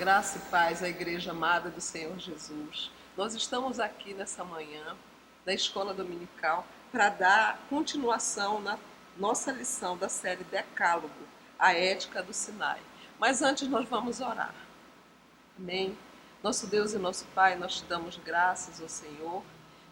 Graça e paz à Igreja amada do Senhor Jesus. Nós estamos aqui nessa manhã da Escola Dominical para dar continuação na nossa lição da série Decálogo, a Ética do Sinai. Mas antes nós vamos orar. Amém? Nosso Deus e nosso Pai, nós te damos graças, ó Senhor,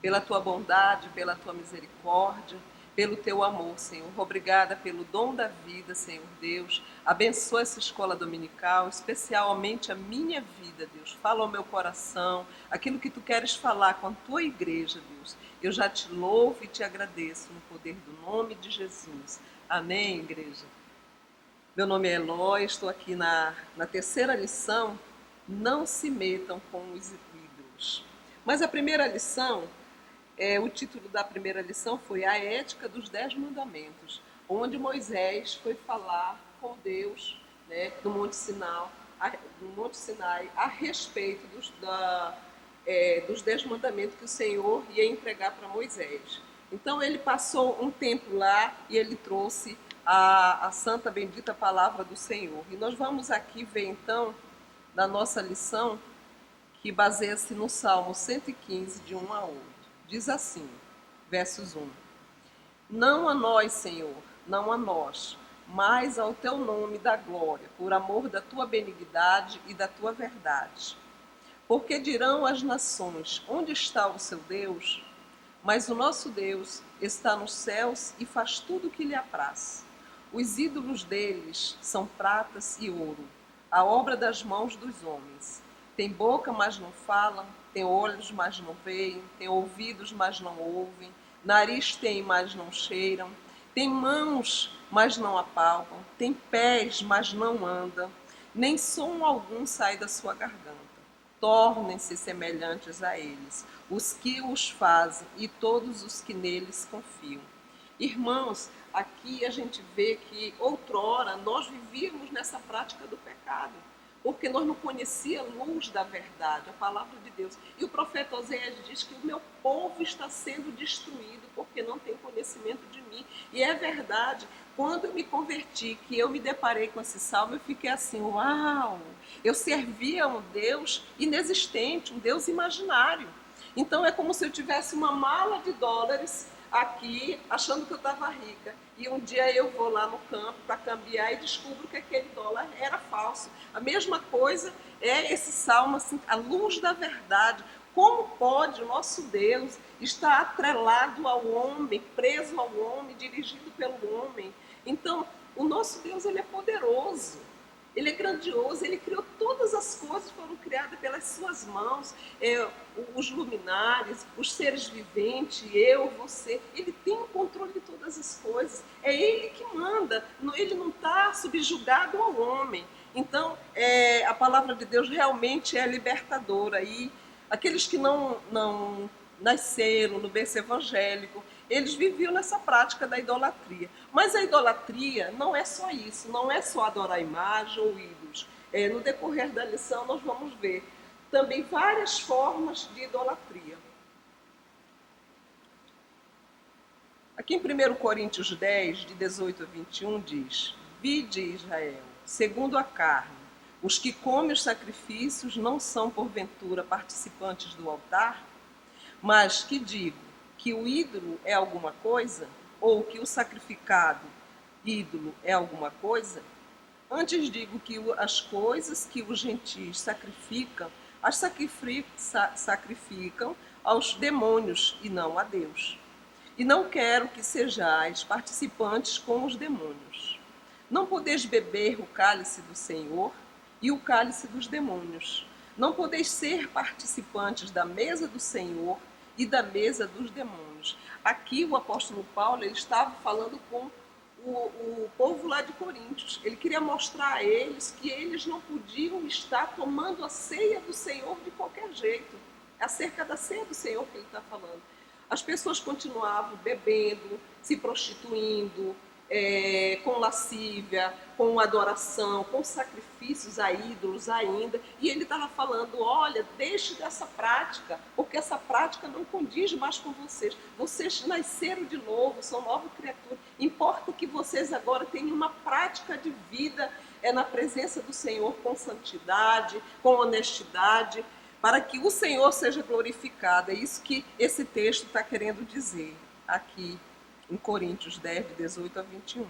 pela tua bondade, pela tua misericórdia, pelo teu amor, Senhor. Obrigada pelo dom da vida, Senhor Deus. Abençoa essa escola dominical, especialmente a minha vida, Deus. Fala ao meu coração, aquilo que tu queres falar com a tua igreja, Deus. Eu já te louvo e te agradeço no poder do nome de Jesus. Amém, igreja? Meu nome é Eloy, estou aqui na terceira lição. Não se metam com os ídolos. Mas a primeira lição, o título da primeira lição foi A Ética dos 10 Mandamentos, onde Moisés foi falar com Deus, né, do Monte Sinai, a respeito dos 10 mandamentos que o Senhor ia entregar para Moisés. Então ele passou um tempo lá e ele trouxe a santa bendita palavra do Senhor. E nós vamos aqui ver então, na nossa lição, que baseia-se no Salmo 115, de 1 a 8. Diz assim, versos 1. Não a nós, Senhor, não a nós, mas ao teu nome dá glória, por amor da tua benignidade e da tua verdade. Porque dirão as nações, onde está o seu Deus? Mas o nosso Deus está nos céus e faz tudo o que lhe apraz. Os ídolos deles são pratas e ouro, a obra das mãos dos homens. Tem boca, mas não falam, tem olhos, mas não veem, tem ouvidos, mas não ouvem, nariz tem, mas não cheiram, tem mãos, mas não apalpam, tem pés, mas não andam, nem som algum sai da sua garganta. Tornem-se semelhantes a eles, os que os fazem e todos os que neles confiam. Irmãos, aqui a gente vê que outrora nós vivíamos nessa prática do pecado, porque nós não conhecíamos a luz da verdade, a palavra de Deus. E o profeta Oséias diz que o meu povo está sendo destruído porque não tem conhecimento de mim. E é verdade, quando eu me converti, que eu me deparei com esse salmo, eu fiquei assim, uau! Eu servia a um Deus inexistente, um Deus imaginário. Então é como se eu tivesse uma mala de dólares aqui, achando que eu estava rica. E um dia eu vou lá no campo para cambiar e descubro que aquele dólar era falso. A mesma coisa é esse salmo, assim, a luz da verdade. Como pode o nosso Deus estar atrelado ao homem, preso ao homem, dirigido pelo homem? Então, o nosso Deus, ele é poderoso. Ele é grandioso, ele criou todas as coisas, foram criadas pelas suas mãos, os luminares, os seres viventes, eu, você, ele tem o controle de todas as coisas, é ele que manda, ele não está subjugado ao homem. Então, a palavra de Deus realmente é libertadora, e aqueles que não nasceram no berço evangélico, eles viviam nessa prática da idolatria. Mas a idolatria não é só isso, não é só adorar imagem ou ídolos. No decorrer da lição nós vamos ver também várias formas de idolatria. Aqui em 1 Coríntios 10, de 18 a 21, diz: Vide, Israel, segundo a carne, os que comem os sacrifícios não são, porventura, participantes do altar? Mas que digo, que o ídolo é alguma coisa? Ou que o sacrificado ídolo é alguma coisa? Antes digo que as coisas que os gentios sacrificam, as sacrificam aos demônios e não a Deus. E não quero que sejais participantes com os demônios. Não podeis beber o cálice do Senhor e o cálice dos demônios. Não podeis ser participantes da mesa do Senhor e da mesa dos demônios. Aqui o apóstolo Paulo, ele estava falando com o povo lá de Coríntios. Ele queria mostrar a eles que eles não podiam estar tomando a ceia do Senhor de qualquer jeito. É acerca da ceia do Senhor que ele está falando. As pessoas continuavam bebendo, se prostituindo, com lascívia, com adoração, com sacrifícios a ídolos ainda. E ele estava falando, olha, deixe dessa prática, porque essa prática não condiz mais com vocês. Vocês nasceram de novo, são nova criatura. Importa que vocês agora tenham uma prática de vida é na presença do Senhor com santidade, com honestidade, para que o Senhor seja glorificado. É isso que esse texto está querendo dizer aqui em Coríntios 10, de 18 a 21.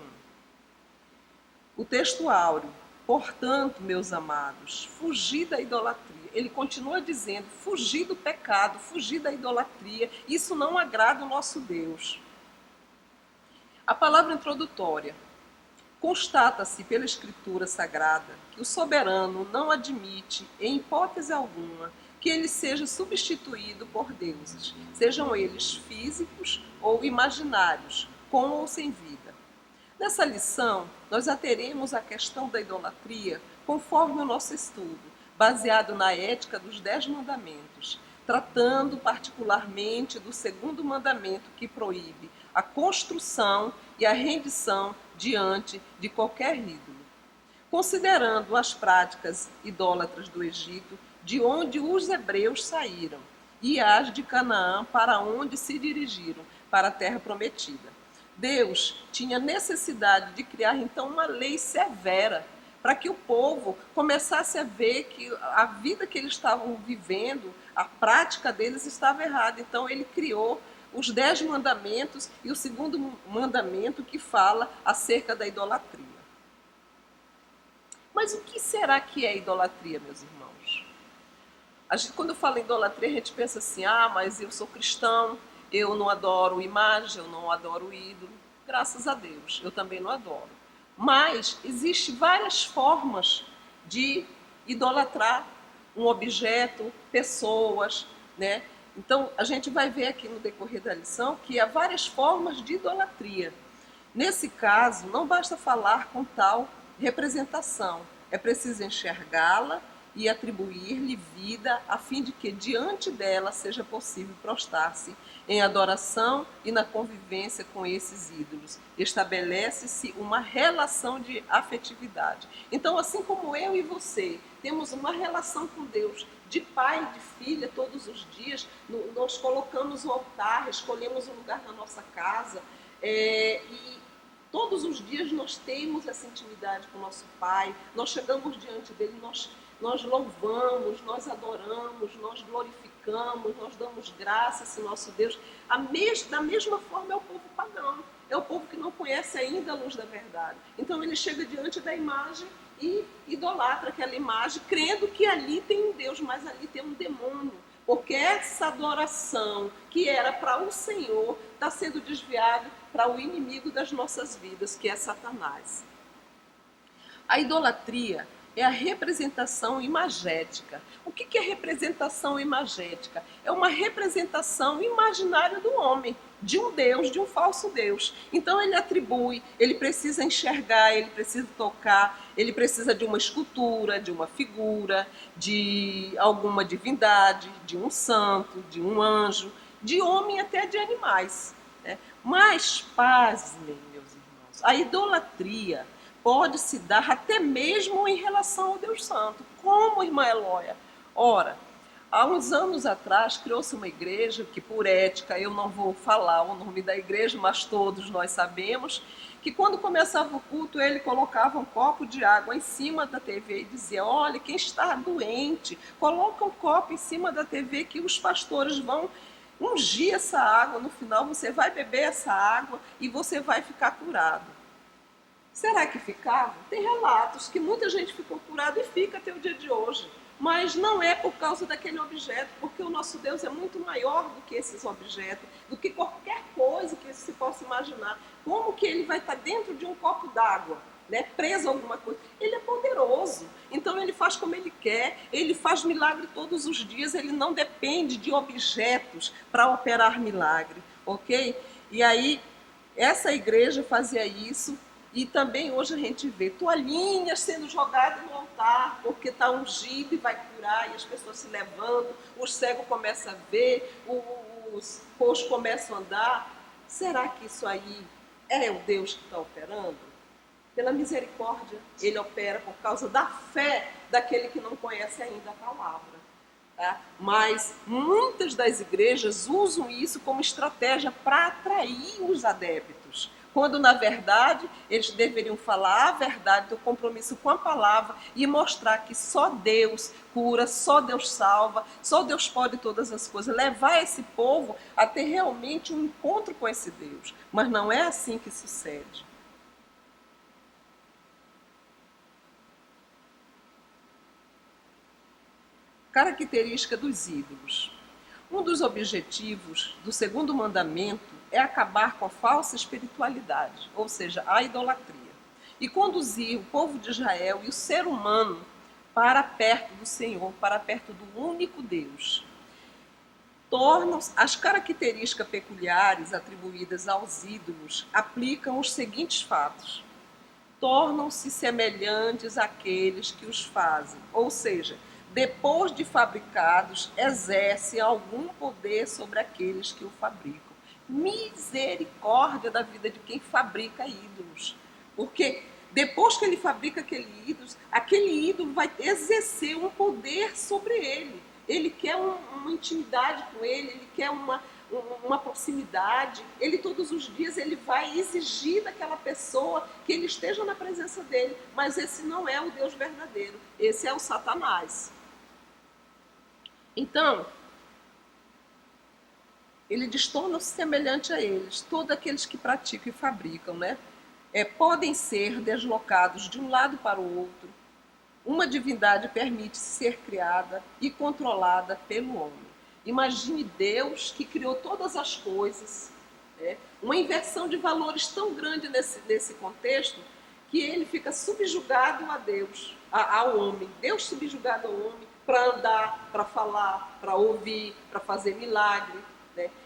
O texto áureo: portanto, meus amados, fugi da idolatria. Ele continua dizendo, fugir do pecado, fugir da idolatria. Isso não agrada o nosso Deus. A palavra introdutória: constata-se pela Escritura Sagrada que o soberano não admite, em hipótese alguma, que ele seja substituído por deuses, sejam eles físicos ou imaginários, com ou sem vida. Nessa lição, nós ateremos a questão da idolatria conforme o nosso estudo, baseado na ética dos 10 mandamentos, tratando particularmente do segundo mandamento, que proíbe a construção e a rendição diante de qualquer ídolo. Considerando as práticas idólatras do Egito, de onde os hebreus saíram, e as de Canaã, para onde se dirigiram, para a terra prometida. Deus tinha necessidade de criar, então, uma lei severa, para que o povo começasse a ver que a vida que eles estavam vivendo, a prática deles estava errada. Então ele criou os 10 mandamentos e o segundo mandamento, que fala acerca da idolatria. Mas o que será que é idolatria, meus irmãos? Quando eu falo em idolatria, a gente pensa assim, mas eu sou cristão, eu não adoro imagem, eu não adoro ídolo. Graças a Deus, eu também não adoro. Mas existem várias formas de idolatrar um objeto, pessoas, né? Então, a gente vai ver aqui no decorrer da lição que há várias formas de idolatria. Nesse caso, não basta falar com tal representação, é preciso enxergá-la e atribuir-lhe vida, a fim de que diante dela seja possível prostrar-se em adoração e na convivência com esses ídolos. Estabelece-se uma relação de afetividade. Então, assim como eu e você temos uma relação com Deus, de pai e de filha, todos os dias, nós colocamos o altar, escolhemos um lugar na nossa casa, e todos os dias nós temos essa intimidade com o nosso pai, nós chegamos diante dele, nós louvamos, nós adoramos, nós glorificamos, nós damos graça a esse nosso Deus. Da mesma forma é o povo pagão, é o povo que não conhece ainda a luz da verdade. Então ele chega diante da imagem e idolatra aquela imagem, crendo que ali tem um Deus, mas ali tem um demônio. Porque essa adoração que era para o Senhor está sendo desviada para o inimigo das nossas vidas, que é Satanás. A idolatria é a representação imagética. O que é representação imagética? É uma representação imaginária do homem, de um Deus, de um falso Deus. Então ele atribui, ele precisa enxergar, ele precisa tocar, ele precisa de uma escultura, de uma figura, de alguma divindade, de um santo, de um anjo, de homem até de animais. Né? Mas, pasmem, meus irmãos, a idolatria pode se dar até mesmo em relação ao Deus Santo. Como, irmã Eloia? Ora, há uns anos atrás criou-se uma igreja que, por ética, eu não vou falar o nome da igreja, mas todos nós sabemos, que quando começava o culto, ele colocava um copo de água em cima da TV e dizia, olha, quem está doente, coloca um copo em cima da TV que os pastores vão ungir essa água, no final você vai beber essa água e você vai ficar curado. Será que ficava? Tem relatos que muita gente ficou curada e fica até o dia de hoje. Mas não é por causa daquele objeto, porque o nosso Deus é muito maior do que esses objetos, do que qualquer coisa que se possa imaginar. Como que ele vai estar dentro de um copo d'água, né, preso a alguma coisa? Ele é poderoso, então ele faz como ele quer, ele faz milagre todos os dias, ele não depende de objetos para operar milagre, ok? E aí, essa igreja fazia isso. E também hoje a gente vê toalhinhas sendo jogadas no altar, porque está ungido e vai curar, e as pessoas se levantam, os cegos começam a ver, os coxos começam a andar. Será que isso aí é o Deus que está operando? Pela misericórdia, ele opera por causa da fé daquele que não conhece ainda a palavra. Tá? Mas muitas das igrejas usam isso como estratégia para atrair os adeptos. quando na verdade eles deveriam falar a verdade, ter um compromisso com a palavra e mostrar que só Deus cura, só Deus salva, só Deus pode todas as coisas, levar esse povo a ter realmente um encontro com esse Deus. Mas não é assim que sucede. Característica dos ídolos. Um dos objetivos do segundo mandamento é acabar com a falsa espiritualidade, ou seja, a idolatria, e conduzir o povo de Israel e o ser humano para perto do Senhor, para perto do único Deus. As características peculiares atribuídas aos ídolos aplicam os seguintes fatos: tornam-se semelhantes àqueles que os fazem, ou seja, depois de fabricados, exercem algum poder sobre aqueles que o fabricam. Misericórdia da vida de quem fabrica ídolos. Porque depois que ele fabrica aquele ídolo vai exercer um poder sobre ele. Ele quer uma intimidade com ele quer uma proximidade. Ele todos os dias ele vai exigir daquela pessoa que ele esteja na presença dele. Mas esse não é o Deus verdadeiro. Esse é o Satanás. Então, ele diz: torna-se semelhante a eles. Todos aqueles que praticam e fabricam, podem ser deslocados de um lado para o outro. Uma divindade permite ser criada e controlada pelo homem. Imagine Deus que criou todas as coisas, uma inversão de valores tão grande nesse contexto, que ele fica subjugado a Deus, ao homem. Deus subjugado ao homem para andar, para falar, para ouvir, para fazer milagre.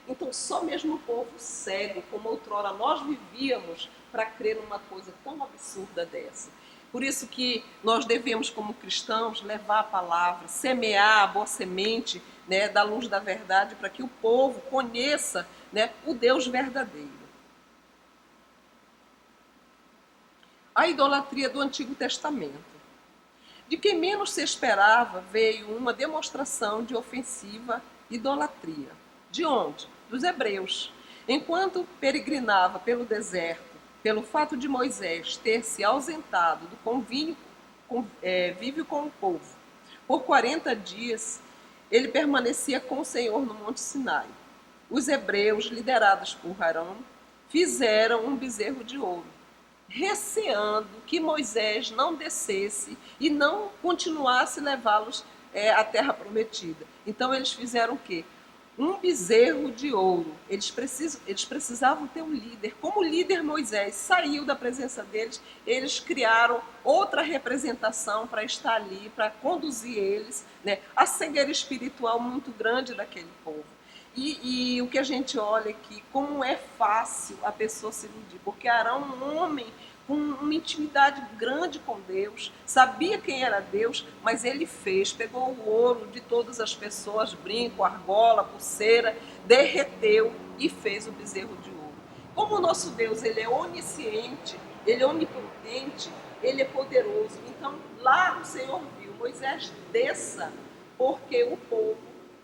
Então, só mesmo o povo cego, como outrora nós vivíamos, para crer numa coisa tão absurda dessa. Por isso que nós devemos, como cristãos, levar a palavra, semear a boa semente da luz da verdade, para que o povo conheça o Deus verdadeiro. A idolatria do Antigo Testamento. De quem menos se esperava, veio uma demonstração de ofensiva idolatria. De onde? Dos hebreus. Enquanto peregrinava pelo deserto, pelo fato de Moisés ter se ausentado do convívio com o povo, por 40 dias, ele permanecia com o Senhor no Monte Sinai. Os hebreus, liderados por Arão, fizeram um bezerro de ouro, receando que Moisés não descesse e não continuasse a levá-los à terra prometida. Então eles fizeram o quê? Um bezerro de ouro. Eles precisavam ter um líder. Como o líder Moisés saiu da presença deles, eles criaram outra representação para estar ali, para conduzir eles, a cegueira espiritual muito grande daquele povo. E o que a gente olha aqui, como é fácil a pessoa se iludir, porque Arão, um homem com uma intimidade grande com Deus, sabia quem era Deus, mas ele pegou o ouro de todas as pessoas, brinco, argola, pulseira, derreteu e fez o bezerro de ouro. Como o nosso Deus, ele é onisciente, ele é onipotente, ele é poderoso. Então lá o Senhor viu: Moisés, desça, porque o povo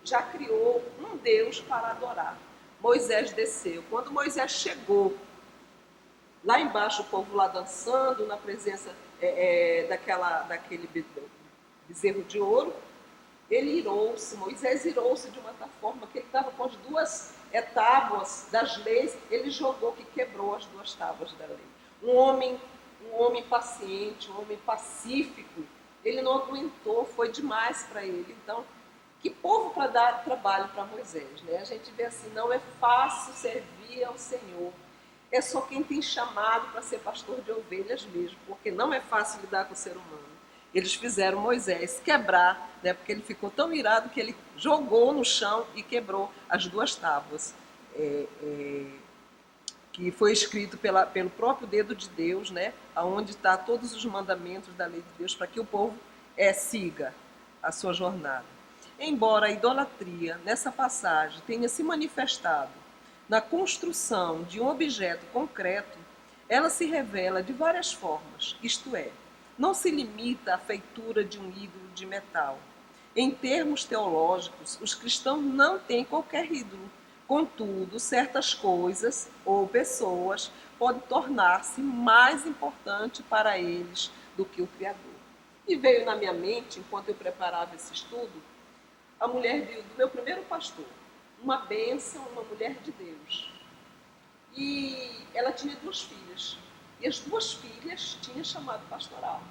já criou um Deus para adorar. Moisés desceu. Quando Moisés chegou lá embaixo, o povo lá dançando, na presença daquele bezerro de ouro, Moisés irou-se de uma tal forma que ele estava com as duas tábuas das leis, ele jogou, que quebrou as duas tábuas da lei. Um homem paciente, um homem pacífico, ele não aguentou, foi demais para ele. Então, que povo para dar trabalho para Moisés, A gente vê assim: não é fácil servir ao Senhor. É só quem tem chamado para ser pastor de ovelhas mesmo, porque não é fácil lidar com o ser humano. Eles fizeram Moisés quebrar, porque ele ficou tão irado que ele jogou no chão e quebrou as duas tábuas, que foi escrito pelo próprio dedo de Deus, onde está todos os mandamentos da lei de Deus, para que o povo siga a sua jornada. Embora a idolatria, nessa passagem, tenha se manifestado na construção de um objeto concreto, ela se revela de várias formas, isto é, não se limita à feitura de um ídolo de metal. Em termos teológicos, os cristãos não têm qualquer ídolo, Contudo, certas coisas ou pessoas podem tornar-se mais importantes para eles do que o Criador. E veio na minha mente, enquanto eu preparava esse estudo, a mulher do meu primeiro pastor, uma bênção, uma mulher de Deus. E ela tinha 2 filhas. E as 2 filhas tinham chamado pastoral.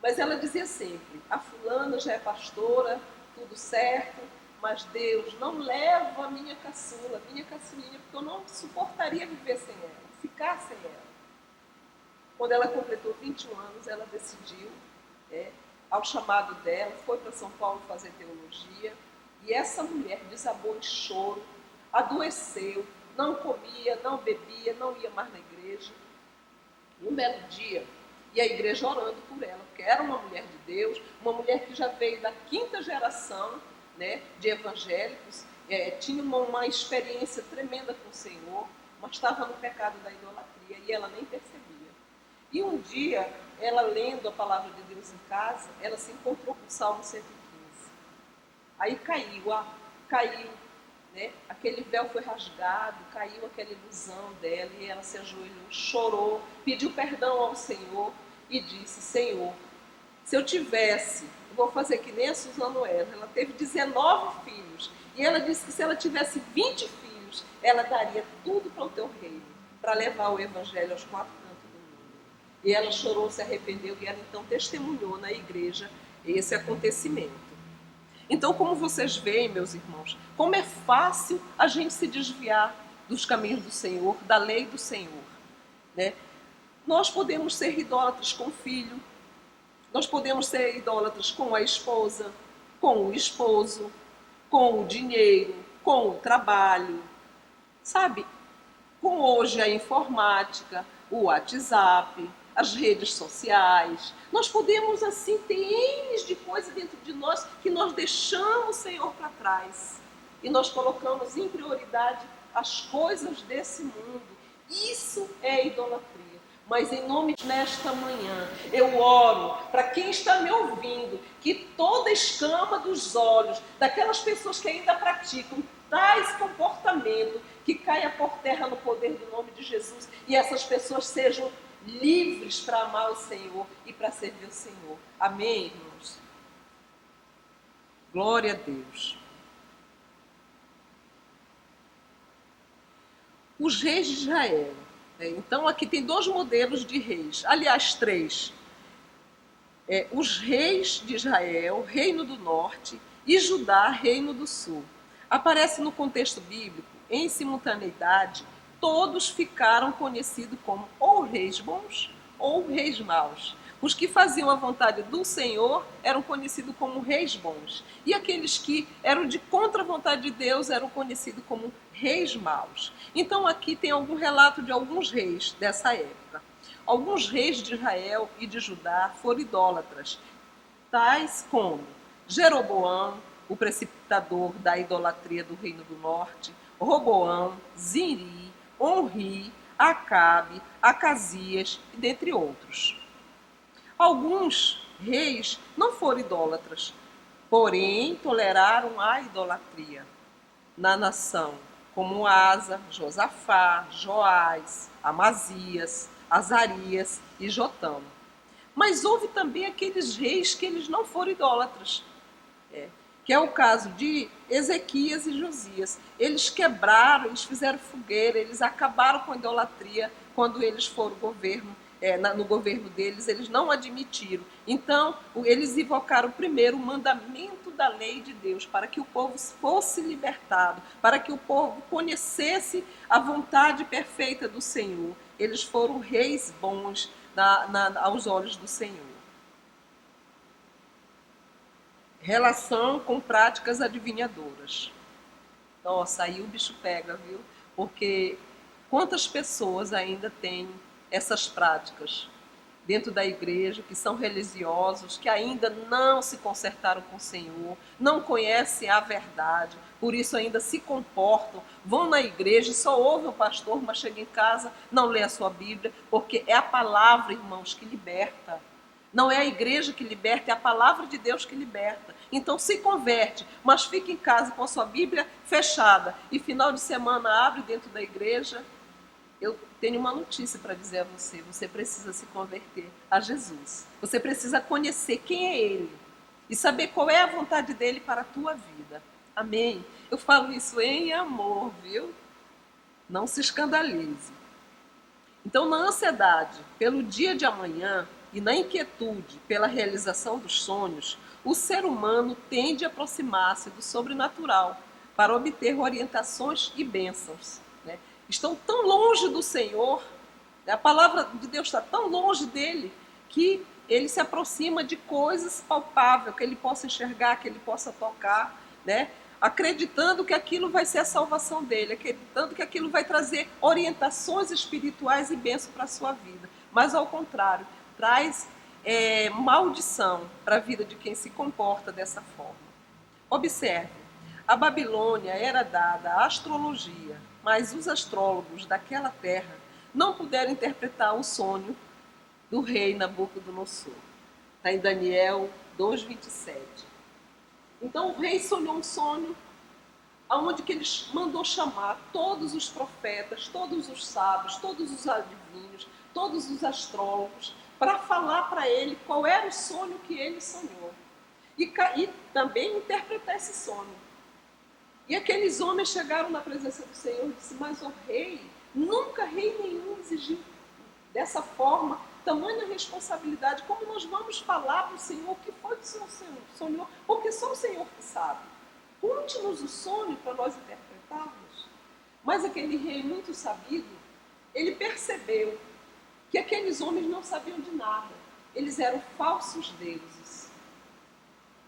Mas ela dizia sempre, a fulana já é pastora, tudo certo, mas Deus, não leva a minha caçulinha, porque eu não suportaria viver sem ela, ficar sem ela. Quando ela completou 21 anos, ela decidiu, ao chamado dela, foi para São Paulo fazer teologia, e essa mulher desabou em choro, adoeceu, não comia, não bebia, não ia mais na igreja. Um belo dia, e a igreja orando por ela, porque era uma mulher de Deus, uma mulher que já veio da 5ª geração, né, de evangélicos, tinha uma experiência tremenda com o Senhor, mas estava no pecado da idolatria e ela nem percebia. E um dia, ela lendo a palavra de Deus em casa, ela se encontrou com o Salmo 115. Aí caiu, né? Aquele véu foi rasgado, caiu aquela ilusão dela e ela se ajoelhou, chorou, pediu perdão ao Senhor e disse, Senhor, se eu tivesse, eu vou fazer que nem a Suzano ela teve 19 filhos e ela disse que se ela tivesse 20 filhos, ela daria tudo para o teu reino, para levar o evangelho aos 4 cantos do mundo. E ela chorou, se arrependeu e ela então testemunhou na igreja esse acontecimento. Então, como vocês veem, meus irmãos, como é fácil a gente se desviar dos caminhos do Senhor, da lei do Senhor, né? Nós podemos ser idólatras com o filho, nós podemos ser idólatras com a esposa, com o esposo, com o dinheiro, com o trabalho, sabe? Com hoje a informática, o WhatsApp, as redes sociais. Nós podemos, assim, ter N de coisas dentro de nós que nós deixamos o Senhor para trás. E nós colocamos em prioridade as coisas desse mundo. Isso é idolatria. Mas em nome de nesta manhã, eu oro para quem está me ouvindo, que toda escama dos olhos, daquelas pessoas que ainda praticam tais comportamentos, que caia por terra no poder do nome de Jesus e essas pessoas sejam livres para amar o Senhor e para servir o Senhor. Amém, irmãos? Glória a Deus. Os reis de Israel. Então, aqui tem 2 modelos de reis. Aliás, 3. Os reis de Israel, reino do norte, e Judá, reino do sul. Aparece no contexto bíblico, em simultaneidade, todos ficaram conhecidos como ou reis bons ou reis maus. Os que faziam a vontade do Senhor eram conhecidos como reis bons. E aqueles que eram de contra a vontade de Deus eram conhecidos como reis maus. Então aqui tem algum relato de alguns reis dessa época. Alguns reis de Israel e de Judá foram idólatras, tais como Jeroboão, o precipitador da idolatria do reino do norte, Roboão, Zinri, Onri, Acabe, Acasias, e dentre outros. Alguns reis não foram idólatras, porém toleraram a idolatria na nação, como Asa, Josafá, Joás, Amazias, Azarias e Jotão. Mas houve também aqueles reis que eles não foram idólatras, que é o caso de Ezequias e Josias. Eles quebraram, eles fizeram fogueira, eles acabaram com a idolatria quando eles foram no governo deles, eles não admitiram. Então, eles invocaram primeiro o mandamento da lei de Deus, para que o povo fosse libertado, para que o povo conhecesse a vontade perfeita do Senhor. Eles foram reis bons aos olhos do Senhor. Relação com práticas adivinhadoras. Nossa, aí o bicho pega, viu? Porque quantas pessoas ainda têm essas práticas dentro da igreja, que são religiosos, que ainda não se consertaram com o Senhor, não conhecem a verdade, por isso ainda se comportam, vão na igreja, só ouvem o pastor, mas chega em casa, não lê a sua Bíblia, porque é a palavra, irmãos, que liberta. Não é a igreja que liberta, é a palavra de Deus que liberta. Então se converte, mas fica em casa com a sua Bíblia fechada e final de semana abre dentro da igreja. Eu tenho uma notícia para dizer a você: você precisa se converter a Jesus. Você precisa conhecer quem é Ele e saber qual é a vontade dEle para a tua vida. Amém? Eu falo isso em amor, viu? Não se escandalize. Então, na ansiedade pelo dia de amanhã e na inquietude pela realização dos sonhos, o ser humano tende a aproximar-se do sobrenatural para obter orientações e bênçãos, né? Estão tão longe do Senhor, a palavra de Deus está tão longe dele, que ele se aproxima de coisas palpáveis, que ele possa enxergar, que ele possa tocar, né? Acreditando que aquilo vai ser a salvação dele, acreditando que aquilo vai trazer orientações espirituais e bênçãos para a sua vida. Mas, ao contrário, traz maldição para a vida de quem se comporta dessa forma. Observe, a Babilônia era dada à astrologia, mas os astrólogos daquela terra não puderam interpretar o sonho do rei Nabucodonosor. Está em Daniel 2:27. Então o rei sonhou um sonho onde que ele mandou chamar todos os profetas, todos os sábios, todos os adivinhos, todos os astrólogos, para falar para ele qual era o sonho que ele sonhou. E também interpretar esse sonho. E aqueles homens chegaram na presença do Senhor e disseram: mas o rei, nunca rei nenhum exigiu dessa forma tamanha responsabilidade. Como nós vamos falar para o Senhor o que foi que o Senhor sonhou? Porque só o Senhor que sabe. Conte-nos o sonho para nós interpretarmos. Mas aquele rei muito sabido, ele percebeu que aqueles homens não sabiam de nada. Eles eram falsos deuses.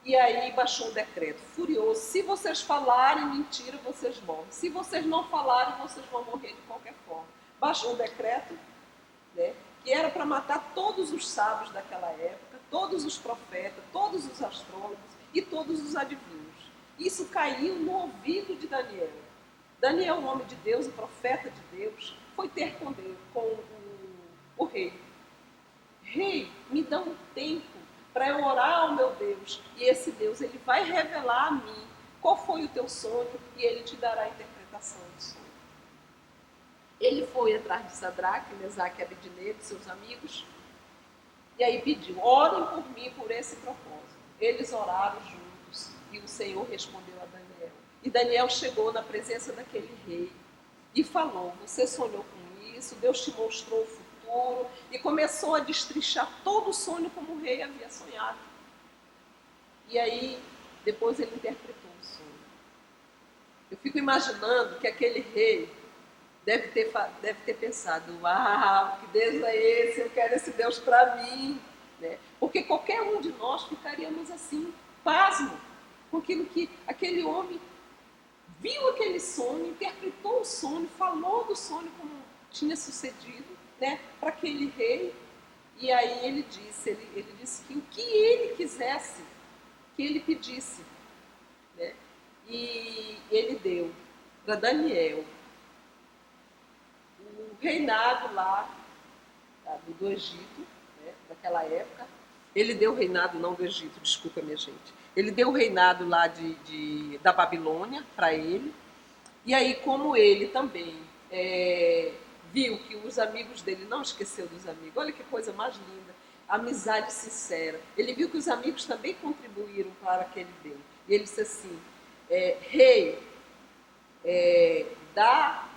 E aí baixou um decreto furioso: se vocês falarem mentira, vocês morrem. Se vocês não falarem, vocês vão morrer de qualquer forma. Baixou um decreto, né, que era para matar todos os sábios daquela época, todos os profetas, todos os astrólogos e todos os adivinhos. Isso caiu no ouvido de Daniel. Daniel, um homem de Deus, um profeta de Deus, foi ter com Deus, com o rei. Rei, me dá um tempo para eu orar ao meu Deus, e esse Deus, ele vai revelar a mim qual foi o teu sonho, e ele te dará a interpretação do sonho. Ele foi atrás de Sadraque, Mesaque e Abednego, seus amigos, e aí pediu: orem por mim por esse propósito. Eles oraram juntos, e o Senhor respondeu a Daniel. E Daniel chegou na presença daquele rei e falou: você sonhou com isso, Deus te mostrou o futuro, e começou a destrinchar todo o sonho como o rei havia sonhado. E aí, depois ele interpretou o sonho. Eu fico imaginando que aquele rei deve ter pensado: uau, que Deus é esse? Eu quero esse Deus para mim, né? Porque qualquer um de nós ficaríamos assim, pasmo, com aquilo que aquele homem viu aquele sonho, interpretou o sonho, falou do sonho como tinha sucedido, né, para aquele rei. E aí ele disse que o que ele quisesse, que ele pedisse, né? E ele deu para Daniel o reinado lá do Egito, né, daquela época. Ele deu o reinado, não do Egito, desculpa, minha gente. Ele deu o reinado lá da Babilônia para ele. E aí, como ele também viu que os amigos dele, não esqueceu dos amigos, olha que coisa mais linda, amizade sincera. Ele viu que os amigos também contribuíram para aquele bem. E ele disse assim: rei, dá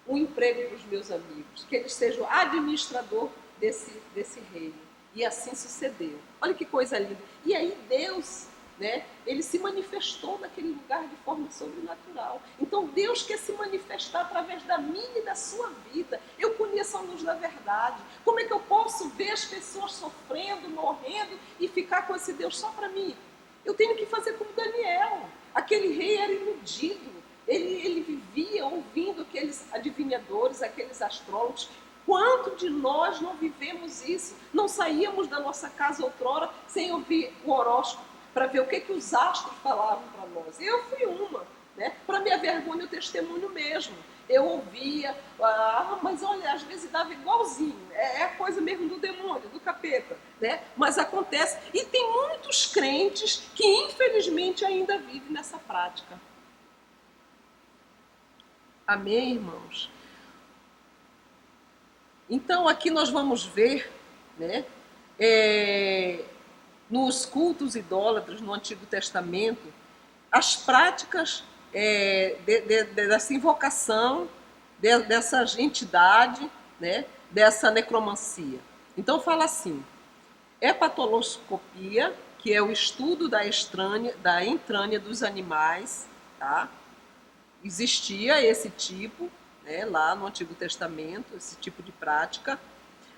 um emprego para os meus amigos, que eles sejam administrador desse reino. E assim sucedeu. Olha que coisa linda. E aí Deus, né, ele se manifestou naquele lugar de forma sobrenatural. Então Deus quer se manifestar através da minha e da sua vida. Eu conheço a luz da verdade. Como é que eu posso ver as pessoas sofrendo, morrendo e ficar com esse Deus só para mim? Eu tenho que fazer como Daniel. Aquele rei era iludido. Ele vivia ouvindo aqueles adivinhadores, aqueles astrólogos. Quanto de nós não vivemos isso? Não saíamos da nossa casa outrora sem ouvir o horóscopo, para ver o que os astros falavam para nós. Eu fui uma, né? Para minha vergonha, o testemunho mesmo. eu ouvia, mas olha, às vezes dava igualzinho, é a coisa mesmo do demônio, do capeta, né? Mas acontece, e tem muitos crentes que infelizmente ainda vivem nessa prática. Amém, irmãos? Então aqui nós vamos ver, né, nos cultos idólatras no Antigo Testamento, as práticas dessa invocação, dessa entidade, né, dessa necromancia. Então fala assim, hepatoloscopia, que é o estudo da entrânia dos animais, tá? Existia esse tipo, né, lá no Antigo Testamento, esse tipo de prática.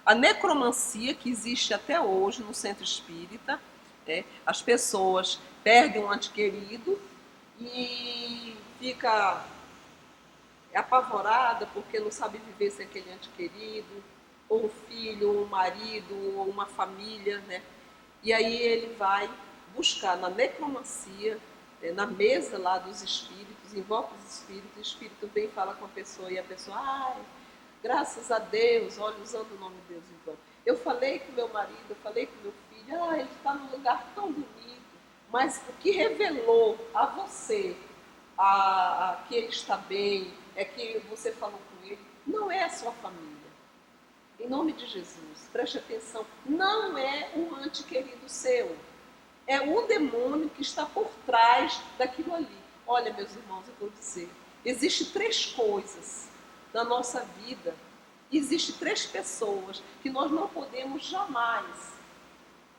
A necromancia, que existe até hoje no centro espírita, né, as pessoas perdem um ente querido e fica apavorada porque não sabe viver sem aquele ente querido, ou um filho, ou um marido, ou uma família, né? E aí ele vai buscar na necromancia, na mesa lá dos espíritos, invoca os espíritos, o espírito vem e fala com a pessoa, e a pessoa, ai, graças a Deus, olha, usando o nome de Deus em vão. Eu falei com meu marido, eu falei com meu filho, ele está num lugar tão bonito, mas o que revelou a você que ele está bem, é que você falou com ele, não é a sua família. Em nome de Jesus, preste atenção, não é um ente querido seu, é o demônio que está por trás daquilo ali. Olha, meus irmãos, eu vou dizer, existem 3 coisas na nossa vida, existem 3 pessoas que nós não podemos jamais,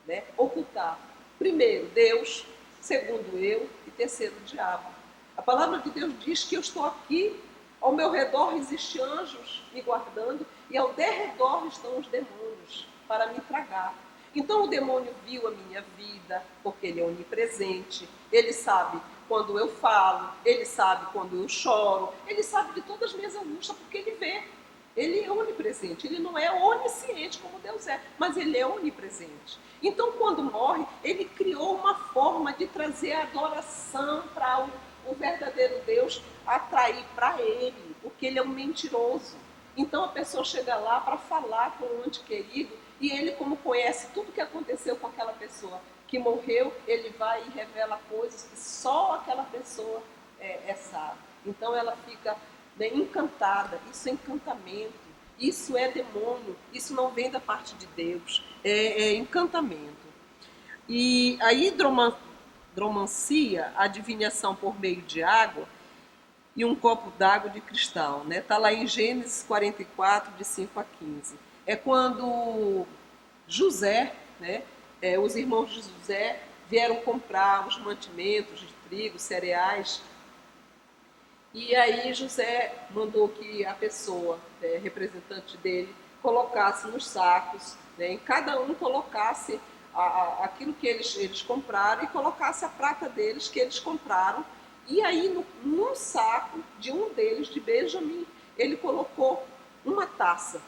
né, ocultar. Primeiro, Deus, segundo eu e terceiro, o diabo. A palavra de Deus diz que eu estou aqui, ao meu redor existem anjos me guardando e ao derredor estão os demônios para me tragar. Então o demônio viu a minha vida, porque ele é onipresente, ele sabe quando eu falo, ele sabe quando eu choro, ele sabe de todas as minhas angústias, porque ele vê. Ele é onipresente, ele não é onisciente como Deus é, mas ele é onipresente. Então, quando morre, ele criou uma forma de trazer a adoração para o verdadeiro Deus, atrair para ele, porque ele é um mentiroso. Então, a pessoa chega lá para falar com o ente querido, e ele, como conhece tudo que aconteceu com aquela pessoa que morreu, ele vai e revela coisas que só aquela pessoa sabe. Então, ela fica, né, encantada. Isso é encantamento, isso é demônio, isso não vem da parte de Deus, é encantamento. E a hidromancia, a adivinhação por meio de água e um copo d'água de cristal, né? Está lá em Gênesis 44, de 5 a 15. É quando José, né, os irmãos de José vieram comprar os mantimentos de trigo, cereais. E aí José mandou que a pessoa, representante dele, colocasse nos sacos, né, em cada um colocasse aquilo que eles compraram e colocasse a prata deles que eles compraram. E aí num saco de um deles, de Benjamim, ele colocou uma taça.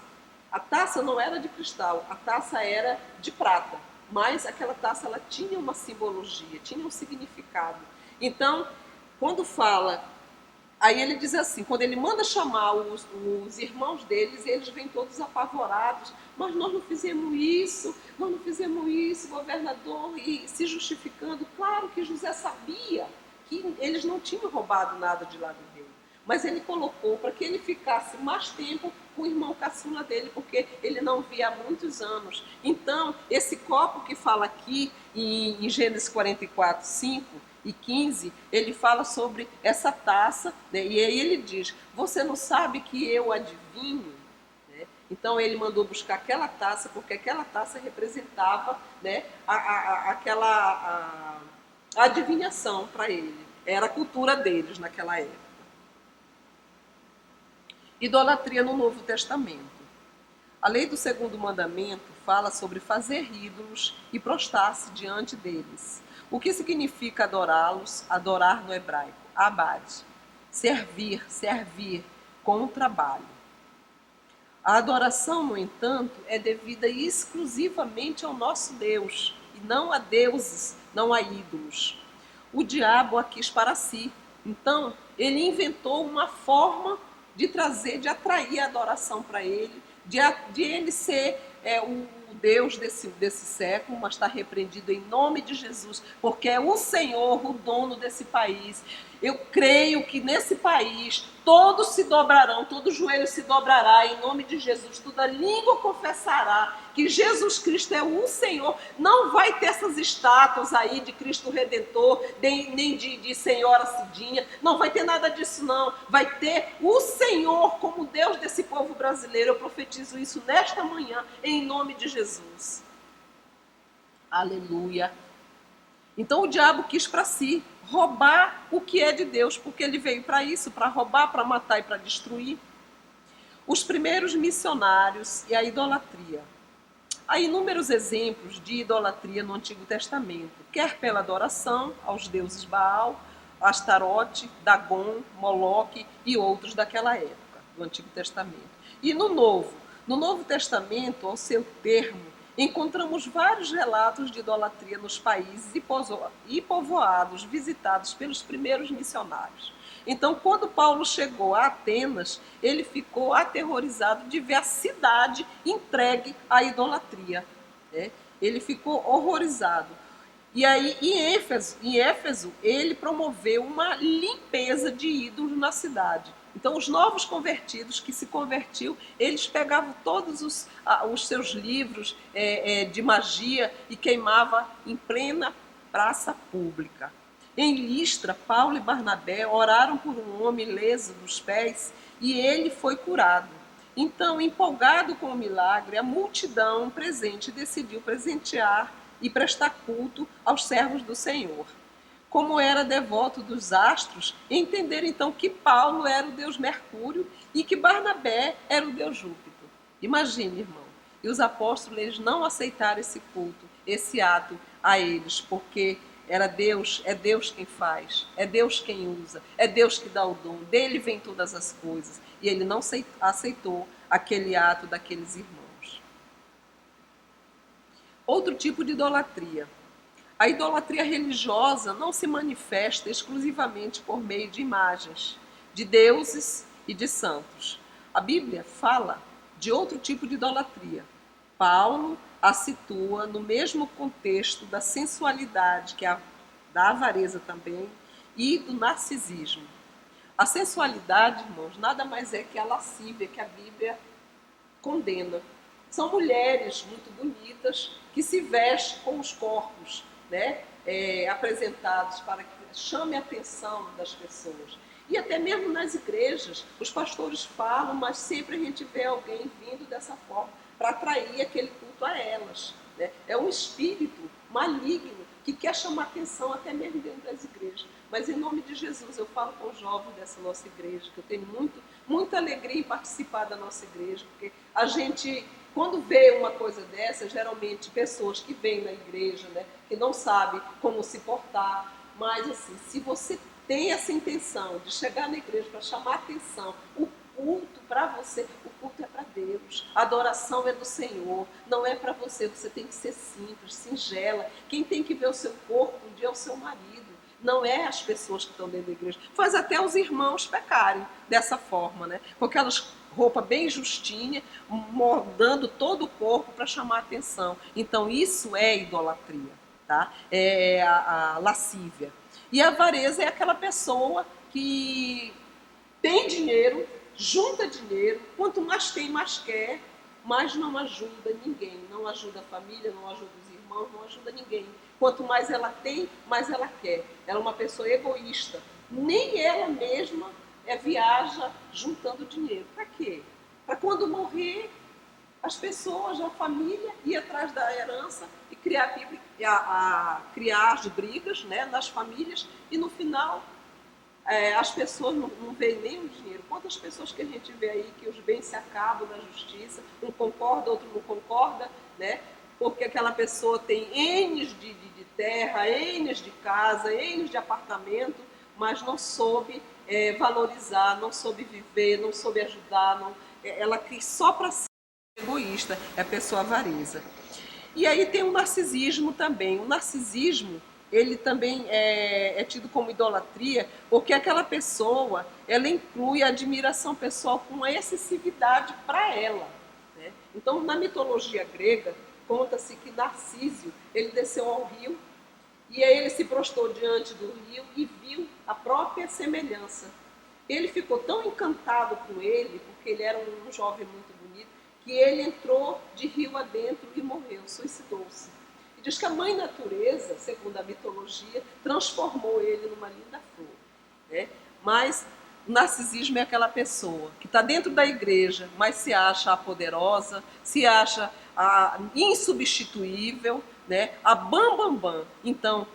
A taça não era de cristal, a taça era de prata, mas aquela taça ela tinha uma simbologia, tinha um significado. Então, quando fala, aí ele diz assim, quando ele manda chamar os irmãos deles, eles vêm todos apavorados, mas nós não fizemos isso, governador, e se justificando. Claro que José sabia que eles não tinham roubado nada de lá do rei, mas ele colocou para que ele ficasse mais tempo com o irmão caçula dele, porque ele não via há muitos anos. Então, esse copo que fala aqui em Gênesis 44, 5 e 15, ele fala sobre essa taça, né? E aí ele diz, você não sabe que eu adivinho? Né? Então ele mandou buscar aquela taça, porque aquela taça representava, né, aquela adivinhação para ele. Era a cultura deles naquela época. Idolatria no Novo Testamento. A lei do 2º mandamento fala sobre fazer ídolos e prostrar-se diante deles. O que significa adorá-los? Adorar no hebraico, abad. Servir com o trabalho. A adoração, no entanto, é devida exclusivamente ao nosso Deus, e não a deuses, não a ídolos. O diabo a quis para si. Então, ele inventou uma forma de trazer, de atrair a adoração para ele, de ele ser o Deus desse século, mas está repreendido em nome de Jesus, porque é o Senhor, o dono desse país. Eu creio que nesse país todos se dobrarão, todo joelho se dobrará em nome de Jesus, toda língua confessará que Jesus Cristo é o Senhor. Não vai ter essas estátuas aí de Cristo Redentor, nem de Senhora Cidinha, não vai ter nada disso não. Vai ter o Senhor como Deus desse povo brasileiro. Eu profetizo isso nesta manhã, em nome de Jesus. Aleluia. Então o diabo quis para si roubar o que é de Deus, porque ele veio para isso, para roubar, para matar e para destruir. Os primeiros missionários e a idolatria. Há inúmeros exemplos de idolatria no Antigo Testamento, quer pela adoração aos deuses Baal, Astarote, Dagon, Moloque e outros daquela época, do Antigo Testamento. E no Novo Testamento, ao seu termo, encontramos vários relatos de idolatria nos países e povoados visitados pelos primeiros missionários. Então, quando Paulo chegou a Atenas, ele ficou aterrorizado de ver a cidade entregue à idolatria. Ele ficou horrorizado. E aí, em Éfeso, ele promoveu uma limpeza de ídolos na cidade. Então, os novos convertidos que se convertiam, eles pegavam todos os seus livros de magia e queimavam em plena praça pública. Em Listra, Paulo e Barnabé oraram por um homem leso dos pés e ele foi curado. Então, empolgado com o milagre, a multidão presente decidiu presentear e prestar culto aos servos do Senhor. Como era devoto dos astros, entenderam então que Paulo era o deus Mercúrio e que Barnabé era o deus Júpiter. Imagine, irmão. E os apóstolos eles não aceitaram esse culto, esse ato a eles, porque era Deus, é Deus quem faz, é Deus quem usa, é Deus que dá o dom, dele vem todas as coisas. E ele não aceitou aquele ato daqueles irmãos. Outro tipo de idolatria. A idolatria religiosa não se manifesta exclusivamente por meio de imagens, de deuses e de santos. A Bíblia fala de outro tipo de idolatria. Paulo a situa no mesmo contexto da sensualidade, que é da avareza também, e do narcisismo. A sensualidade, irmãos, nada mais é que a lascívia que a Bíblia condena. São mulheres muito bonitas que se vestem com os corpos apresentados para que chame a atenção das pessoas. E até mesmo nas igrejas, os pastores falam, mas sempre a gente vê alguém vindo dessa forma para atrair aquele culto a elas. É um espírito maligno que quer chamar atenção até mesmo dentro das igrejas. Mas em nome de Jesus, eu falo com os jovens dessa nossa igreja, que eu tenho muita alegria em participar da nossa igreja, porque a gente, quando vê uma coisa dessa, geralmente pessoas que vêm na igreja, que não sabem como se portar, mas assim, se você tem essa intenção de chegar na igreja para chamar atenção, o culto para você, o culto é para Deus, a adoração é do Senhor, não é para você, você tem que ser simples, singela. Quem tem que ver o seu corpo um dia é o seu marido, não é as pessoas que estão dentro da igreja. Faz até os irmãos pecarem dessa forma, com aquelas roupa bem justinha, moldando todo o corpo para chamar atenção. Então isso é idolatria, tá? É a lascívia. E a avareza é aquela pessoa que tem dinheiro, junta dinheiro, quanto mais tem, mais quer, mas não ajuda ninguém, não ajuda a família, não ajuda os irmãos, não ajuda ninguém. Quanto mais ela tem, mais ela quer. Ela é uma pessoa egoísta. Nem ela mesma viaja juntando dinheiro. Para quê? Para quando morrer, as pessoas, a família, ir atrás da herança e criar as brigas nas famílias e no final as pessoas não veem nem o dinheiro. Quantas pessoas que a gente vê aí que os bens se acabam na justiça, um concorda, outro não concorda, porque aquela pessoa tem N de terra, N de casa, N de apartamento, mas não soube valorizar, não soube viver, não soube ajudar, ela quis só para si, egoísta, é a pessoa avareza. E aí tem o narcisismo também. O narcisismo ele também é tido como idolatria, porque aquela pessoa, ela inclui a admiração pessoal com uma excessividade para ela, né? Então, na mitologia grega, conta-se que Narciso, ele desceu ao rio, e aí ele se prostrou diante do rio e viu a própria semelhança. Ele ficou tão encantado com ele, porque ele era um jovem muito bonito, que ele entrou de rio adentro e morreu, suicidou-se. E diz que a mãe natureza, segundo a mitologia, transformou ele numa linda flor, né? Mas o narcisismo é aquela pessoa que está dentro da igreja, mas se acha a poderosa, se acha a insubstituível, né? A bam. Então,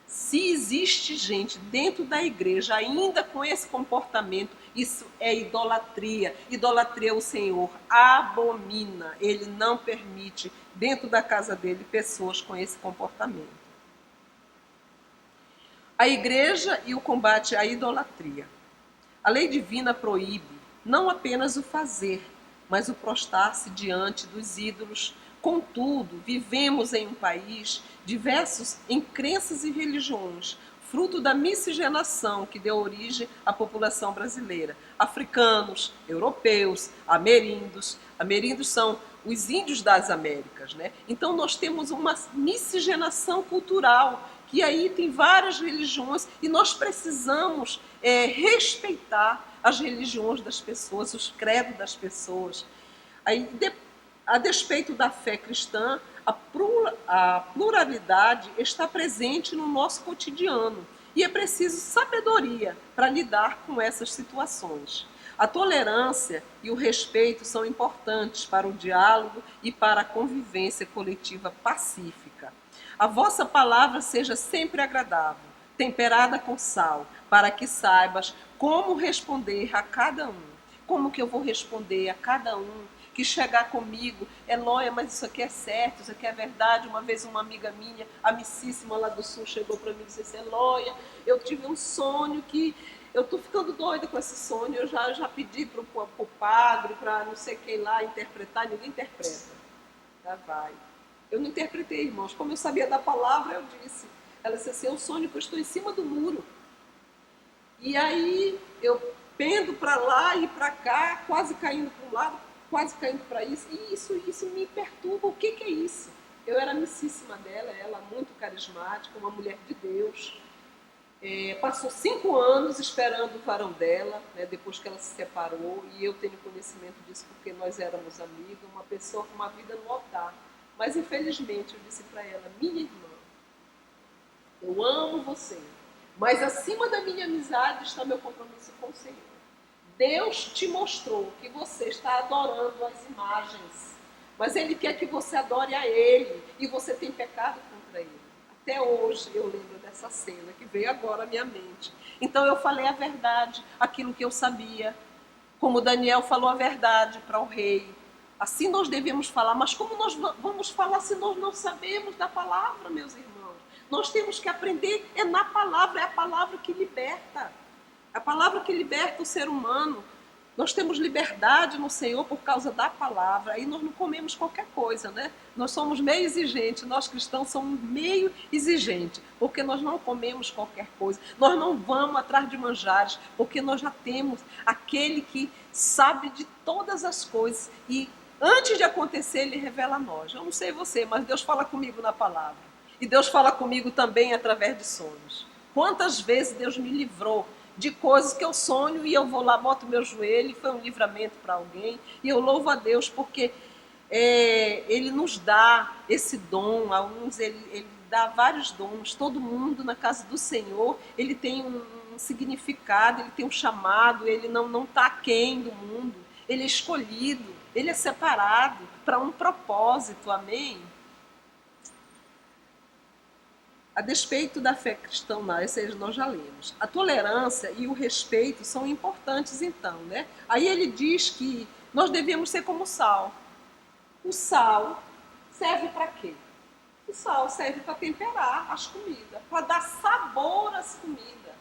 se existe gente dentro da igreja ainda com esse comportamento, isso é idolatria. Idolatria o Senhor abomina. Ele não permite dentro da casa dele pessoas com esse comportamento. A igreja e o combate à idolatria. A lei divina proíbe não apenas o fazer, mas o prostrar-se diante dos ídolos. Contudo, vivemos em um país diversos em crenças e religiões, fruto da miscigenação que deu origem à população brasileira. Africanos, europeus, ameríndios. Ameríndios são os índios das Américas, né? Então nós temos uma miscigenação cultural, que aí tem várias religiões, e nós precisamos respeitar as religiões das pessoas, os credos das pessoas. Aí, a despeito da fé cristã, a pluralidade está presente no nosso cotidiano e é preciso sabedoria para lidar com essas situações. A tolerância e o respeito são importantes para o diálogo e para a convivência coletiva pacífica. A vossa palavra seja sempre agradável, temperada com sal, para que saibas como responder a cada um. Como que eu vou responder a cada um que chegar comigo? Eloia, mas isso aqui é certo, isso aqui é verdade. Uma vez uma amiga minha, amicíssima lá do Sul, chegou para mim e disse assim: Eloia, eu tive um sonho que eu estou ficando doida com esse sonho, eu já pedi para o padre, para não sei quem lá interpretar, ninguém interpreta. Já vai. Eu não interpretei, irmãos, como eu sabia da palavra, eu disse. Ela disse assim: é um sonho que eu estou em cima do muro. E aí eu pendo para lá e para cá, quase caindo para um lado, quase caindo para isso. E isso me perturba. O que é isso? Eu era amicíssima dela, ela muito carismática, uma mulher de Deus. Passou 5 anos esperando o varão dela, né, depois que ela se separou, e eu tenho conhecimento disso porque nós éramos amigas, uma pessoa com uma vida no altar. Mas infelizmente eu disse para ela: minha irmã, eu amo você, mas acima da minha amizade está meu compromisso com o Senhor. Deus te mostrou que você está adorando as imagens, mas Ele quer que você adore a Ele, e você tem pecado contra Ele. Até hoje eu lembro dessa cena que veio agora à minha mente. Então eu falei a verdade, aquilo que eu sabia, como Daniel falou a verdade para o rei. Assim nós devemos falar, mas como nós vamos falar se nós não sabemos da palavra, meus irmãos? Nós temos que aprender, é na palavra, é a palavra que liberta. A palavra que liberta o ser humano. Nós temos liberdade no Senhor por causa da palavra. Aí nós não comemos qualquer coisa, né? Nós somos meio exigentes, nós cristãos somos meio exigentes, porque nós não comemos qualquer coisa. Nós não vamos atrás de manjares, porque nós já temos aquele que sabe de todas as coisas e antes de acontecer Ele revela a nós. Eu não sei você, mas Deus fala comigo na palavra. E Deus fala comigo também através de sonhos. Quantas vezes Deus me livrou de coisas que eu sonho e eu vou lá, boto meu joelho, foi um livramento para alguém, e eu louvo a Deus porque Ele nos dá esse dom, a uns Ele dá vários dons, todo mundo na casa do Senhor, ele tem um significado, ele tem um chamado, ele não está aquém do mundo, ele é escolhido, ele é separado para um propósito, amém? A despeito da fé cristã, essa nós já lemos. A tolerância e o respeito são importantes então, né? Aí ele diz que nós devemos ser como sal. O sal serve para quê? O sal serve para temperar as comidas, para dar sabor às comidas.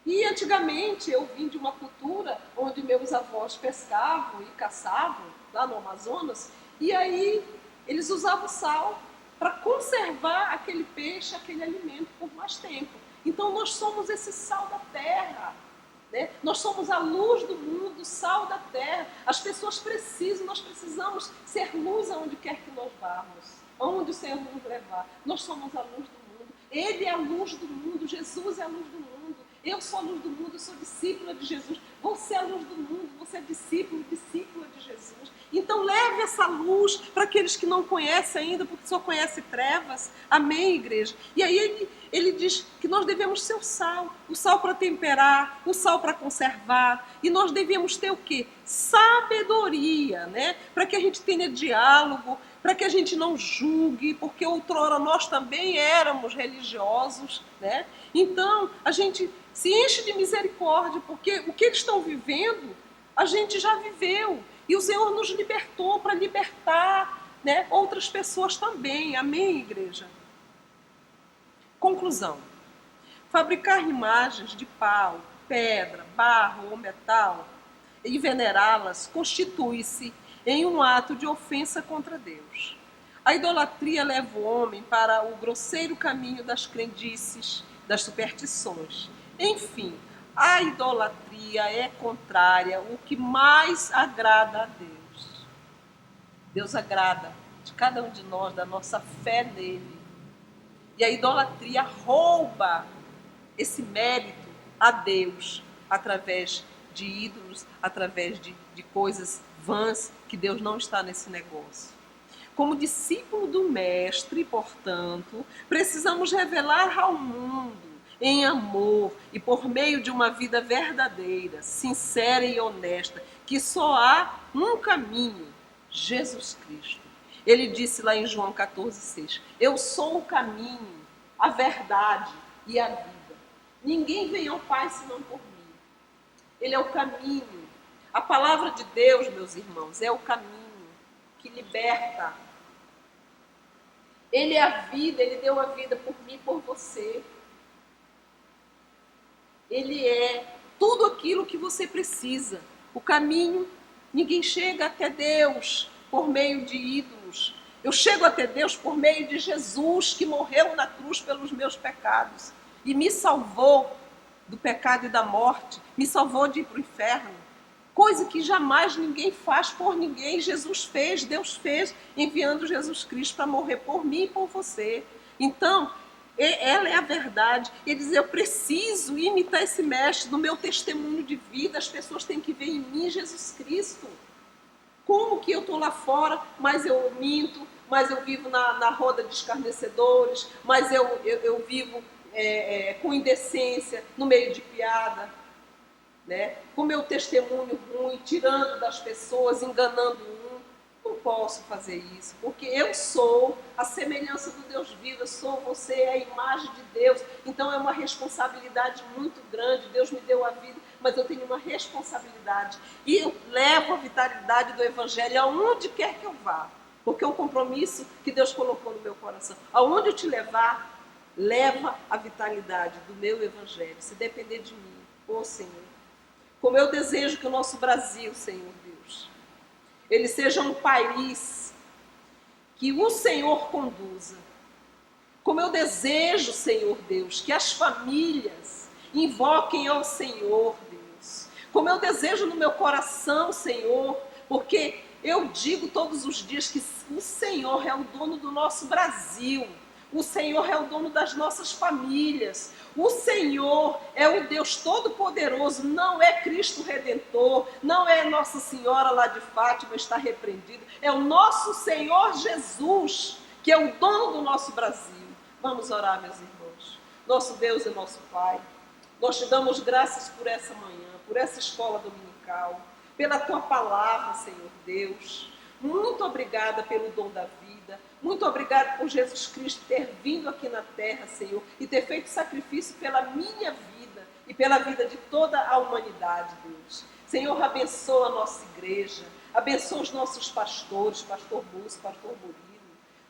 E antigamente eu vim de uma cultura onde meus avós pescavam e caçavam, lá no Amazonas, e aí eles usavam sal para conservar aquele peixe, aquele alimento por mais tempo. Então nós somos esse sal da terra, né? Nós somos a luz do mundo, sal da terra. As pessoas nós precisamos ser luz aonde quer que nós vamos, aonde o Senhor nos levar. Nós somos a luz do mundo. Ele é a luz do mundo, Jesus é a luz do mundo. Eu sou a luz do mundo, eu sou discípula de Jesus. Você é a luz do mundo, você é discípula de Jesus. Então leve essa luz para aqueles que não conhecem ainda, porque só conhecem trevas. Amém, igreja? E aí ele diz que nós devemos ser o sal para temperar, o sal para conservar. E nós devemos ter o quê? Sabedoria, né? Para que a gente tenha diálogo, para que a gente não julgue, porque outrora nós também éramos religiosos, né? Então a gente se enche de misericórdia, porque o que eles estão vivendo, a gente já viveu. E o Senhor nos libertou para libertar, né, outras pessoas também. Amém, igreja? Conclusão. Fabricar imagens de pau, pedra, barro ou metal e venerá-las constitui-se em um ato de ofensa contra Deus. A idolatria leva o homem para o grosseiro caminho das crendices, das superstições. Enfim, a idolatria é contrária ao que mais agrada a Deus. Deus agrada de cada um de nós, da nossa fé nele. E a idolatria rouba esse mérito a Deus através de ídolos, através de coisas vãs, que Deus não está nesse negócio. Como discípulo do Mestre, portanto, precisamos revelar ao mundo, em amor e por meio de uma vida verdadeira, sincera e honesta, que só há um caminho, Jesus Cristo. Ele disse lá em João 14,6, eu sou o caminho, a verdade e a vida. Ninguém vem ao Pai senão por mim. Ele é o caminho. A palavra de Deus, meus irmãos, é o caminho que liberta. Ele é a vida, ele deu a vida por mim e por você. Ele é tudo aquilo que você precisa. O caminho, ninguém chega até Deus por meio de ídolos. Eu chego até Deus por meio de Jesus, que morreu na cruz pelos meus pecados e me salvou do pecado e da morte, me salvou de ir para o inferno. Coisa que jamais ninguém faz por ninguém. Jesus fez, Deus fez, enviando Jesus Cristo para morrer por mim e por você. Então, ela é a verdade. Ele diz, eu preciso imitar esse mestre no meu testemunho de vida. As pessoas têm que ver em mim Jesus Cristo. Como que eu estou lá fora, mas eu minto, mas eu vivo na roda de escarnecedores, mas eu vivo com indecência, no meio de piada, né? Com meu testemunho ruim, tirando das pessoas, enganando um. Não posso fazer isso, porque eu sou a semelhança do Deus vivo, eu sou, você é a imagem de Deus, então é uma responsabilidade muito grande. Deus me deu a vida, mas eu tenho uma responsabilidade, e eu levo a vitalidade do Evangelho aonde quer que eu vá, porque é um compromisso que Deus colocou no meu coração. Aonde eu te levar, leva a vitalidade do meu Evangelho, se depender de mim, ô Senhor. Como eu desejo que o nosso Brasil, Senhor Deus, ele seja um país que o Senhor conduza. Como eu desejo, Senhor Deus, que as famílias invoquem ao Senhor, Deus. Como eu desejo no meu coração, Senhor, porque eu digo todos os dias que o Senhor é o dono do nosso Brasil. O Senhor é o dono das nossas famílias. O Senhor é o Deus Todo-Poderoso, não é Cristo Redentor, não é Nossa Senhora lá de Fátima, está repreendida. É o nosso Senhor Jesus, que é o dono do nosso Brasil. Vamos orar, meus irmãos. Nosso Deus e nosso Pai, nós te damos graças por essa manhã, por essa escola dominical, pela tua palavra, Senhor Deus. Muito obrigada pelo dom da vida. Muito obrigada por Jesus Cristo ter vindo aqui na terra, Senhor, e ter feito sacrifício pela minha vida e pela vida de toda a humanidade, Deus. Senhor, abençoa a nossa igreja, abençoa os nossos pastores, pastor Lúcio, pastor Murilo.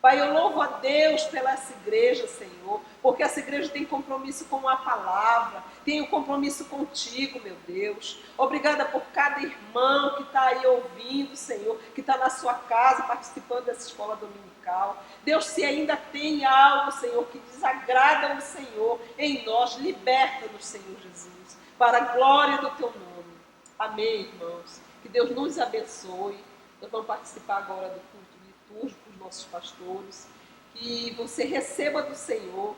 Pai, eu louvo a Deus pela essa igreja, Senhor, porque essa igreja tem compromisso com a palavra, tem um compromisso contigo, meu Deus. Obrigada por cada irmão que está aí ouvindo, Senhor, que está na sua casa participando dessa escola dominical. Deus, se ainda tem algo, Senhor, que desagrada o Senhor em nós, liberta-nos, Senhor Jesus, para a glória do teu nome. Amém, irmãos. Que Deus nos abençoe. Nós vamos participar agora do culto litúrgico com os nossos pastores. Que você receba do Senhor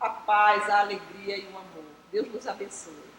a paz, a alegria e o amor. Deus nos abençoe.